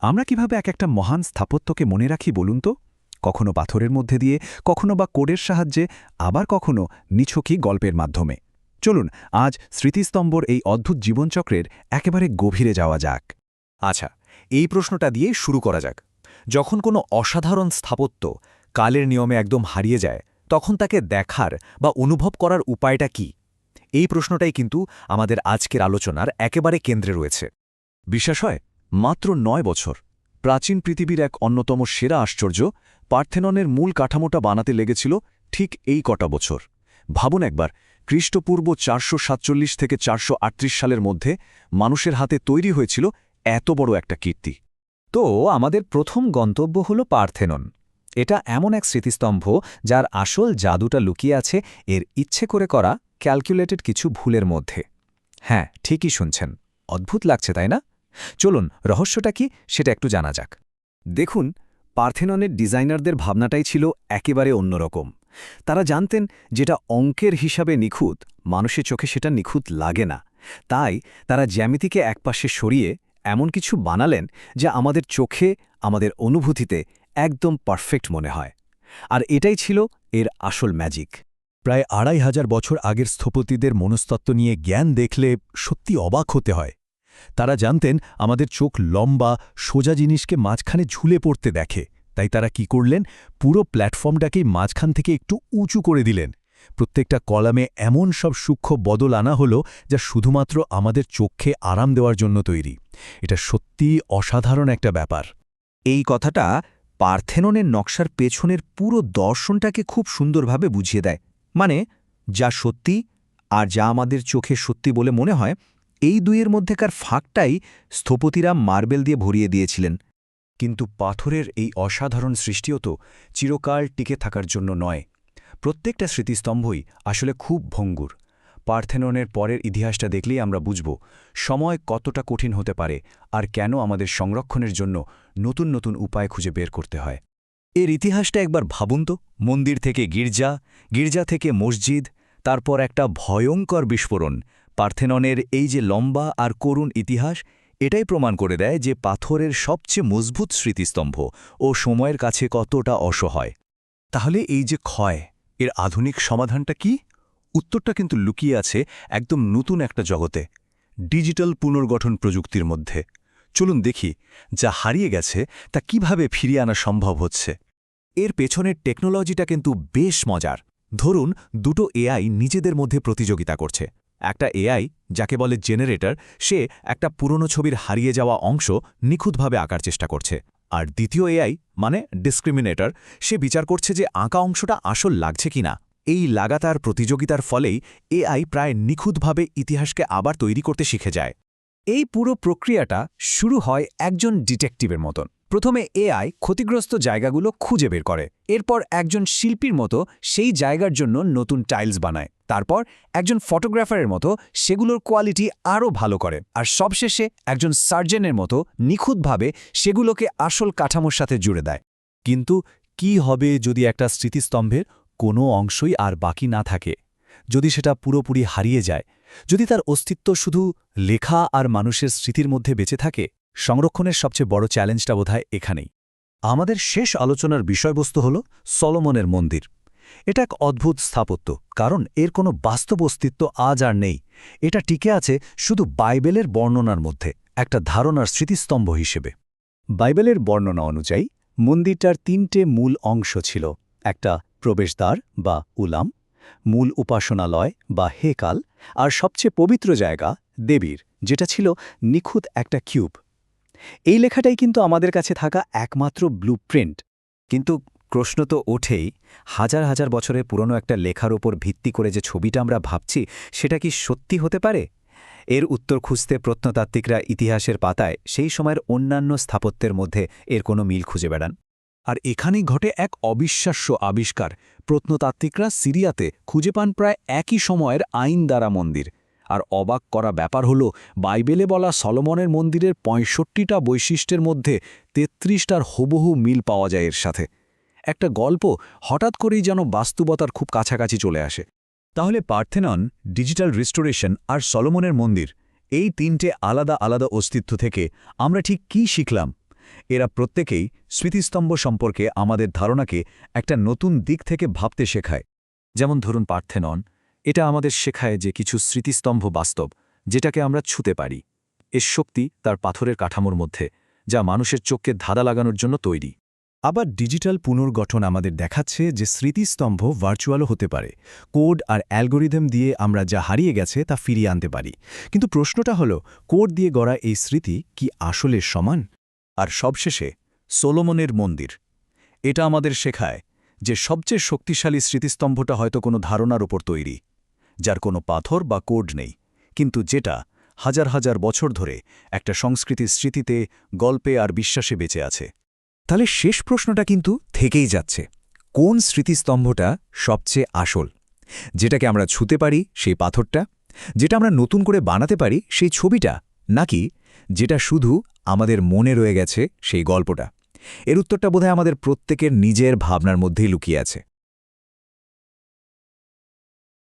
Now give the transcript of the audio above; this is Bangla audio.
আমরা কিভাবে এক একটা মহান স্থাপত্যকে মনে রাখি বলুন তো? কখনো পাথরের মধ্যে দিয়ে, কখনো বা কোডের সাহায্যে, আবার কখনো নিছকই গল্পের মাধ্যমে। চলুন আজ স্মৃতিস্তম্ভর এই অদ্ভুত জীবনচক্রের একেবারে গভীরে যাওয়া যাক। আচ্ছা, এই প্রশ্নটা দিয়ে শুরু করা যাক। যখন কোনো অসাধারণ স্থাপত্য কালের নিয়মে একদম হারিয়ে যায়, তখন তাকে দেখার বা অনুভব করার উপায়টা কি? এই প্রশ্নটাই কিন্তু আমাদের আজকের আলোচনার একেবারে কেন্দ্রে রয়েছে। বিশ্বাস হয়, মাত্র ৯ বছর প্রাচীন পৃথিবীর এক অন্যতম সেরা আশ্চর্য পার্থেননের মূল কাঠামোটা বানাতে লেগেছিল ঠিক এই কটা বছর। ভাবুন একবার, খ্রিস্টপূর্ব ৪৪৭ থেকে ৪৩৮ সালের মধ্যে মানুষের হাতে তৈরি হয়েছিল এত বড় একটা কীর্তি। তো আমাদের প্রথম গন্তব্য হল পার্থেনন। এটা এমন এক স্মৃতিস্তম্ভ যার আসল জাদুটা লুকিয়ে আছে এর ইচ্ছে করে করা ক্যালকুলেটেড কিছু ভুলের মধ্যে। হ্যাঁ, ঠিকই শুনছেন, অদ্ভুত লাগছে তাই না? চলুন রহস্যটা কি সেটা একটু জানা যাক। দেখুন, পার্থেননের ডিজাইনারদের ভাবনাটাই ছিল একেবারে অন্যরকম। তারা জানতেন যেটা অঙ্কের হিসাবে নিখুঁত, মানুষের চোখে সেটা নিখুঁত লাগে না। তাই তারা জ্যামিতিকে একপাশে সরিয়ে এমন কিছু বানালেন যা আমাদের চোখে, আমাদের অনুভূতিতে একদম পারফেক্ট মনে হয়। আর এটাই ছিল এর আসল ম্যাজিক। প্রায় ২৫০০ বছর আগের স্থপতিদের মনস্তত্ত্ব নিয়ে জ্ঞান দেখলে সত্যি অবাক হতে হয়। তারা জানতেন আমাদের চোখ লম্বা, সোজা জিনিসকে মাঝখানে ঝুলে পড়তে দেখে। তাই তারা কি করলেন, পুরো প্ল্যাটফর্মটাকেই মাঝখান থেকে একটু উঁচু করে দিলেন। প্রত্যেকটা কলামে এমন সব সূক্ষ্ম বদল আনা হলো যা শুধুমাত্র আমাদের চোখে আরাম দেওয়ার জন্য তৈরি। এটা সত্যিই অসাধারণ একটা ব্যাপার। এই কথাটা পার্থেননের নকশার পেছনের পুরো দর্শনটাকে খুব সুন্দরভাবে বুঝিয়ে দেয়। মানে, যা সত্যি আর যা আমাদের চোখে সত্যি বলে মনে হয়, এই দুইয়ের মধ্যেকার ফাঁকটাই স্থপতিরা মার্বেল দিয়ে ভরিয়ে দিয়েছিলেন। কিন্তু পাথরের এই অসাধারণ সৃষ্টিও তো চিরকাল টিকে থাকার জন্য নয়। প্রত্যেকটা স্মৃতিস্তম্ভই আসলে খুব ভঙ্গুর। পার্থেননের পরের ইতিহাসটা দেখলেই আমরা বুঝব সময় কতটা কঠিন হতে পারে আর কেন আমাদের সংরক্ষণের জন্য নতুন নতুন উপায় খুঁজে বের করতে হয়। এর ইতিহাসটা একবার ভাবুন তো। মন্দির থেকে গির্জা, গির্জা থেকে মসজিদ, তারপর একটা ভয়ঙ্কর বিস্ফোরণ। পার্থেননের এই যে লম্বা আর করুণ ইতিহাস, এটাই প্রমাণ করে দেয় যে পাথরের সবচেয়ে মজবুত স্মৃতিস্তম্ভ ও সময়ের কাছে কতটা অসহায়। তাহলে এই যে ক্ষয়, এর আধুনিক সমাধানটা কি? উত্তরটা কিন্তু লুকিয়ে আছে একদম নতুন একটা জগতে, ডিজিটাল পুনর্গঠন প্রযুক্তির মধ্যে। চলুন দেখি, যা হারিয়ে গেছে তা কিভাবে ফিরিয়ে আনা সম্ভব হচ্ছে। এর পেছনের টেকনোলজিটা কিন্তু বেশ মজার। ধরুন, দুটো এআই নিজেদের মধ্যে প্রতিযোগিতা করছে। একটা এআই, যাকে বলে জেনারেটর, সে একটা পুরনো ছবির হারিয়ে যাওয়া অংশ নিখুঁতভাবে আঁকার চেষ্টা করছে। আর দ্বিতীয় এআই, মানে ডিসক্রিমিনেটর, সে বিচার করছে যে আঁকা অংশটা আসল লাগছে কিনা। এই লাগাতার প্রতিযোগিতার ফলেই এআই প্রায় নিখুঁতভাবে ইতিহাসকে আবার তৈরি করতে শিখে যায়। এই পুরো প্রক্রিয়াটা শুরু হয় একজন ডিটেকটিভের মতন। প্রথমে এআই ক্ষতিগ্রস্ত জায়গাগুলো খুঁজে বের করে। এরপর একজন শিল্পীর মতো সেই জায়গার জন্য নতুন টাইলস বানায়। তারপর একজন ফটোগ্রাফারের মতো সেগুলোর কোয়ালিটি আরও ভালো করে। আর সবশেষে একজন সার্জনের মতো নিখুঁতভাবে সেগুলোকে আসল কাঠামোর সাথে জুড়ে দেয়। কিন্তু কি হবে যদি একটা স্মৃতিস্তম্ভের কোনো অংশই আর বাকি না থাকে? যদি সেটা পুরোপুরি হারিয়ে যায়, যদি তার অস্তিত্ব শুধু লেখা আর মানুষের স্মৃতির মধ্যে বেঁচে থাকে? সংরক্ষণের সবচেয়ে বড় চ্যালেঞ্জটা বোধহয় এখানেই। আমাদের শেষ আলোচনার বিষয়বস্তু হল সলোমনের মন্দির। এটা এক অদ্ভুত স্থাপত্য, কারণ এর কোনো বাস্তব অস্তিত্ব আজ আর নেই। এটা টিকে আছে শুধু বাইবেলের বর্ণনার মধ্যে, একটা ধারণার স্মৃতিস্তম্ভ হিসেবে। বাইবেলের বর্ণনা অনুযায়ী মন্দিরটার ৩টে মূল অংশ ছিল। একটা প্রবেশদ্বার বা উলাম, মূল উপাসনালয় বা হেকাল, আর সবচেয়ে পবিত্র জায়গা দেবীর, যেটা ছিল নিখুঁত একটা কিউব। এই লেখাটাই কিন্তু আমাদের কাছে থাকা একমাত্র ব্লুপ্রিন্ট। কিন্তু প্রশ্ন তো ওঠেই, হাজার হাজার বছরের পুরনো একটা লেখার ওপর ভিত্তি করে যে ছবিটা আমরা ভাবছি, সেটা কি সত্যি হতে পারে? এর উত্তর খুঁজতে প্রত্নতাত্ত্বিকরা ইতিহাসের পাতায় সেই সময়ের অন্যান্য স্থাপত্যের মধ্যে এর কোনো মিল খুঁজে বেড়ান। আর এখানেই ঘটে এক অবিশ্বাস্য আবিষ্কার। প্রত্নতাত্ত্বিকরা সিরিয়াতে খুঁজে পান প্রায় একই সময়ের আইন দ্বারা মন্দির। আর অবাক করা ব্যাপার হল, বাইবেলে বলা সলোমনের মন্দিরের ৬৫টা বৈশিষ্ট্যের মধ্যে ৩৩টার হুবহু মিল পাওয়া যায় এর সাথে। একটা গল্প হঠাৎ করেই যেন বাস্তবতার খুব কাছাকাছি চলে আসে। তাহলে পার্থেনন, ডিজিটাল রিস্টোরেশন আর সলোমনের মন্দির, এই ৩টে আলাদা আলাদা অস্তিত্ব থেকে আমরা ঠিক কী শিখলাম? এরা প্রত্যেকেই স্মৃতিস্তম্ভ সম্পর্কে আমাদের ধারণাকে একটা নতুন দিক থেকে ভাবতে শেখায়। যেমন ধরুন পার্থেনন, এটা আমাদের শেখায় যে কিছু স্মৃতিস্তম্ভ বাস্তব, যেটাকে আমরা ছুঁতে পারি। এর শক্তি তার পাথরের কাঠামোর মধ্যে, যা মানুষের চোখকে ধাঁধা লাগানোর জন্য তৈরি। আবার ডিজিটাল পুনর্গঠন আমাদের দেখাচ্ছে যে স্মৃতিস্তম্ভ ভার্চুয়ালও হতে পারে। কোড আর অ্যালগোরিদম দিয়ে আমরা যা হারিয়ে গেছে তা ফিরিয়ে আনতে পারি। কিন্তু প্রশ্নটা হলো, কোড দিয়ে গড়া এই স্মৃতি কি আসলে সমান? আর সবশেষে সোলোমনের মন্দির। এটা আমাদের শেখায় যে সবচেয়ে শক্তিশালী স্মৃতিস্তম্ভটা হয়তো কোনো ধারণার ওপর তৈরি, যার কোনো পাথর বা কোড নেই, কিন্তু যেটা হাজার হাজার বছর ধরে একটা সংস্কৃতির স্মৃতিতে, গল্পে আর বিশ্বাসে বেঁচে আছে। তাহলে শেষ প্রশ্নটা কিন্তু থেকেই যাচ্ছে, কোন স্মৃতিস্তম্ভটা সবচেয়ে আসল? যেটাকে আমরা ছুঁতে পারি সেই পাথরটা, যেটা আমরা নতুন করে বানাতে পারি সেই ছবিটা, নাকি যেটা শুধু আমাদের মনে রয়ে গেছে সেই গল্পটা? এর উত্তরটা বোধহয় আমাদের প্রত্যেকের নিজের ভাবনার মধ্যেই লুকিয়ে আছে।